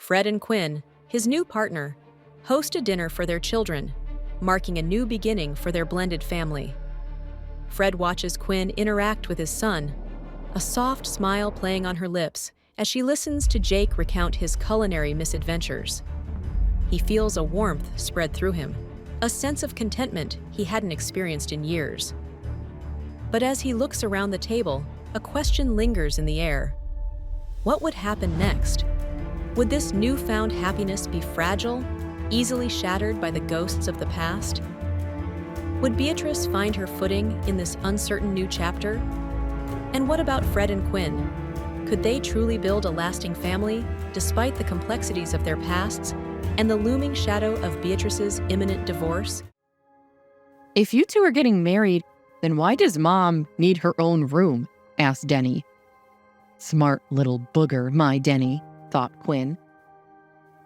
Fred and Quinn, his new partner, host a dinner for their children, marking a new beginning for their blended family. Fred watches Quinn interact with his son, a soft smile playing on her lips as she listens to Jake recount his culinary misadventures. He feels a warmth spread through him, a sense of contentment he hadn't experienced in years. But as he looks around the table, a question lingers in the air. What would happen next? Would this newfound happiness be fragile, easily shattered by the ghosts of the past? Would Beatrice find her footing in this uncertain new chapter? And what about Fred and Quinn? Could they truly build a lasting family, despite the complexities of their pasts and the looming shadow of Beatrice's imminent divorce? If you two are getting married, then why does Mom need her own room? Asked Denny. Smart little booger, my Denny, thought Quinn.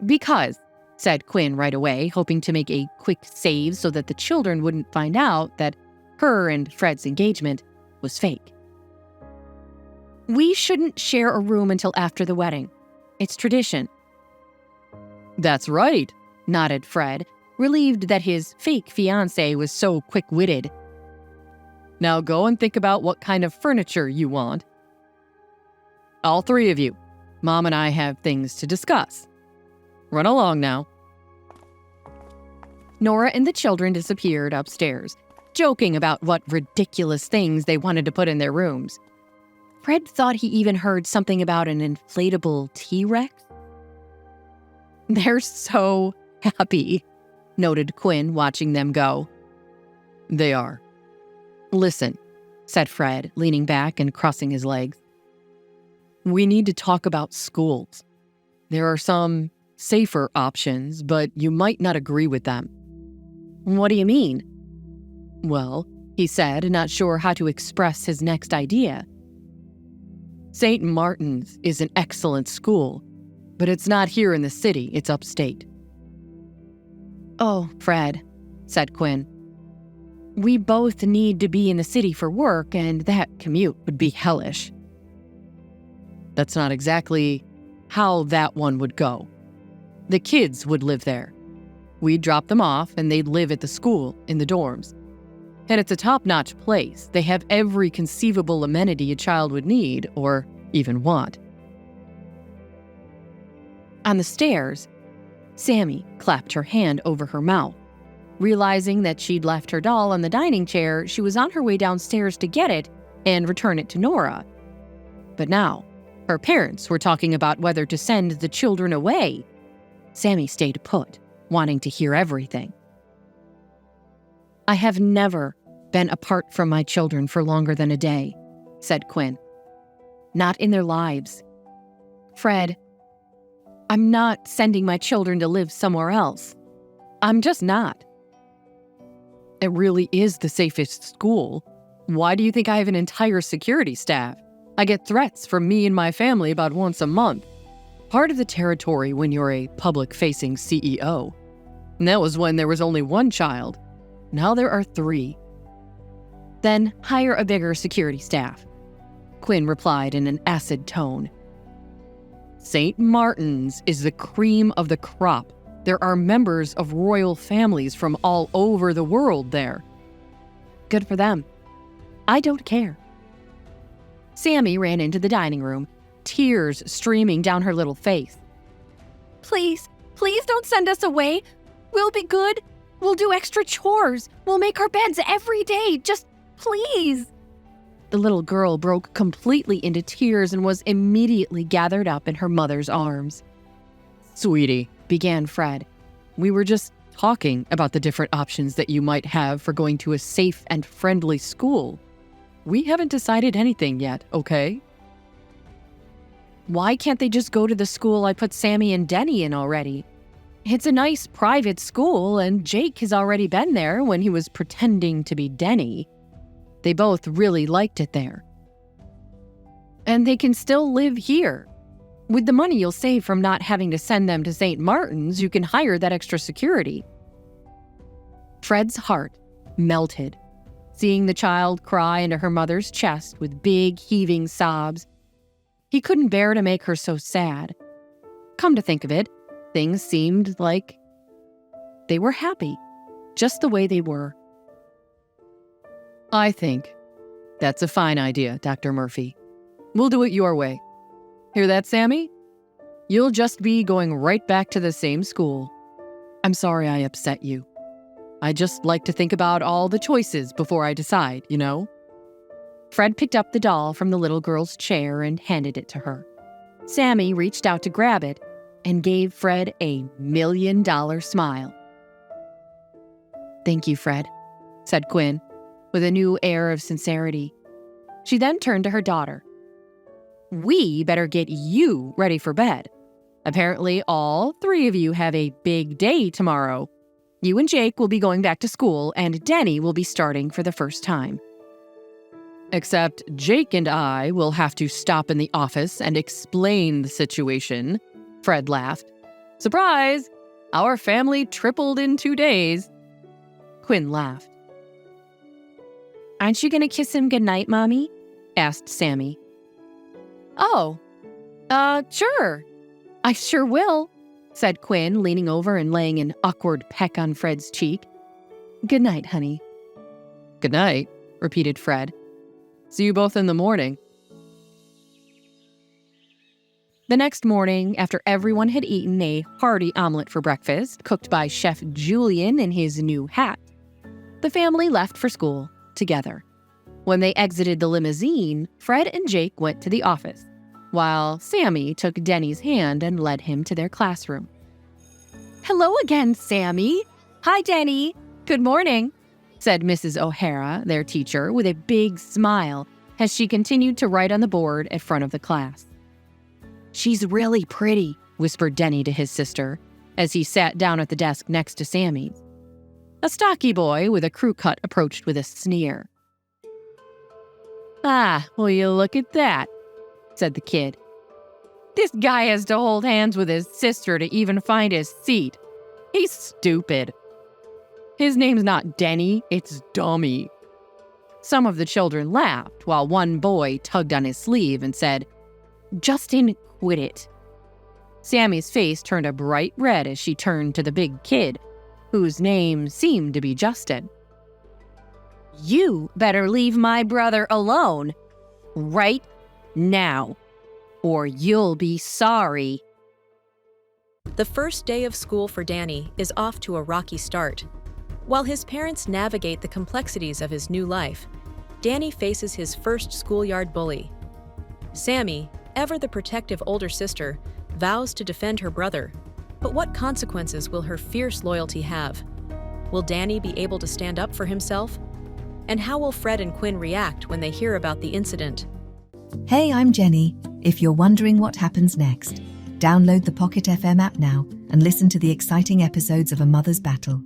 Because, said Quinn right away, hoping to make a quick save so that the children wouldn't find out that her and Fred's engagement was fake. We shouldn't share a room until after the wedding. It's tradition. That's right, nodded Fred, relieved that his fake fiancé was so quick-witted. Now go and think about what kind of furniture you want. All three of you. Mom and I have things to discuss. Run along now. Nora and the children disappeared upstairs, joking about what ridiculous things they wanted to put in their rooms. Fred thought he even heard something about an inflatable T-Rex. They're so happy, noted Quinn, watching them go. They are. Listen, said Fred, leaning back and crossing his legs. We need to talk about schools. There are some safer options, but you might not agree with them. What do you mean? Well, he said, not sure how to express his next idea. St. Martin's is an excellent school, but it's not here in the city, it's upstate. Oh, Fred, said Quinn. We both need to be in the city for work, and that commute would be hellish. That's not exactly how that one would go. The kids would live there. We'd drop them off, and they'd live at the school in the dorms. And it's a top-notch place. They have every conceivable amenity a child would need or even want. On the stairs, Sammy clapped her hand over her mouth. Realizing that she'd left her doll on the dining chair, she was on her way downstairs to get it and return it to Nora. But now, her parents were talking about whether to send the children away. Sammy stayed put, wanting to hear everything. I have never been apart from my children for longer than a day, said Quinn. Not in their lives. Fred, I'm not sending my children to live somewhere else. I'm just not. It really is the safest school. Why do you think I have an entire security staff? I get threats from me and my family about once a month. Part of the territory when you're a public-facing CEO. And that was when there was only one child. Now there are 3. Then hire a bigger security staff, Quinn replied in an acid tone. St. Martin's is the cream of the crop. There are members of royal families from all over the world there. Good for them. I don't care. Sammy ran into the dining room, tears streaming down her little face. Please don't send us away. We'll be good. We'll do extra chores. We'll make our beds every day. Just please. The little girl broke completely into tears and was immediately gathered up in her mother's arms. Sweetie, began Fred, we were just talking about the different options that you might have for going to a safe and friendly school. We haven't decided anything yet, okay? Why can't they just go to the school I put Sammy and Denny in already? It's a nice private school, and Jake has already been there when he was pretending to be Denny. They both really liked it there. And they can still live here. With the money you'll save from not having to send them to St. Martin's, you can hire that extra security. Fred's heart melted, seeing the child cry into her mother's chest with big, heaving sobs. He couldn't bear to make her so sad. Come to think of it, things seemed like they were happy, just the way they were. I think that's a fine idea, Dr. Murphy. We'll do it your way. Hear that, Sammy? You'll just be going right back to the same school. I'm sorry I upset you. I just like to think about all the choices before I decide, you know? Fred picked up the doll from the little girl's chair and handed it to her. Sammy reached out to grab it and gave Fred a $1 million smile. Thank you, Fred, said Quinn, with a new air of sincerity. She then turned to her daughter. We better get you ready for bed. Apparently, all three of you have a big day tomorrow. You and Jake will be going back to school, and Denny will be starting for the first time. Except Jake and I will have to stop in the office and explain the situation, Fred laughed. Surprise! Our family tripled in 2 days. Quinn laughed. Aren't you going to kiss him goodnight, Mommy? Asked Sammy. Oh, sure. I sure will, said Quinn, leaning over and laying an awkward peck on Fred's cheek. Good night, honey. Good night, repeated Fred. See you both in the morning. The next morning, after everyone had eaten a hearty omelet for breakfast, cooked by Chef Julian in his new hat, the family left for school together. When they exited the limousine, Fred and Jake went to the office, while Sammy took Denny's hand and led him to their classroom. Hello again, Sammy. Hi, Denny. Good morning, said Mrs. O'Hara, their teacher, with a big smile as she continued to write on the board in front of the class. She's really pretty, whispered Denny to his sister as he sat down at the desk next to Sammy's. A stocky boy with a crew cut approached with a sneer. Ah, will you look at that, said the kid. This guy has to hold hands with his sister to even find his seat. He's stupid. His name's not Denny, it's Dummy. Some of the children laughed while one boy tugged on his sleeve and said, Justin, quit it. Sammy's face turned a bright red as she turned to the big kid, whose name seemed to be Justin. You better leave my brother alone right now, or you'll be sorry. The first day of school for Danny is off to a rocky start. While his parents navigate the complexities of his new life, Danny faces his first schoolyard bully. Sammy, ever the protective older sister, vows to defend her brother. But what consequences will her fierce loyalty have? Will Danny be able to stand up for himself? And how will Fred and Quinn react when they hear about the incident? Hey, I'm Jenny. If you're wondering what happens next, download the Pocket FM app now and listen to the exciting episodes of A Mother's Battle.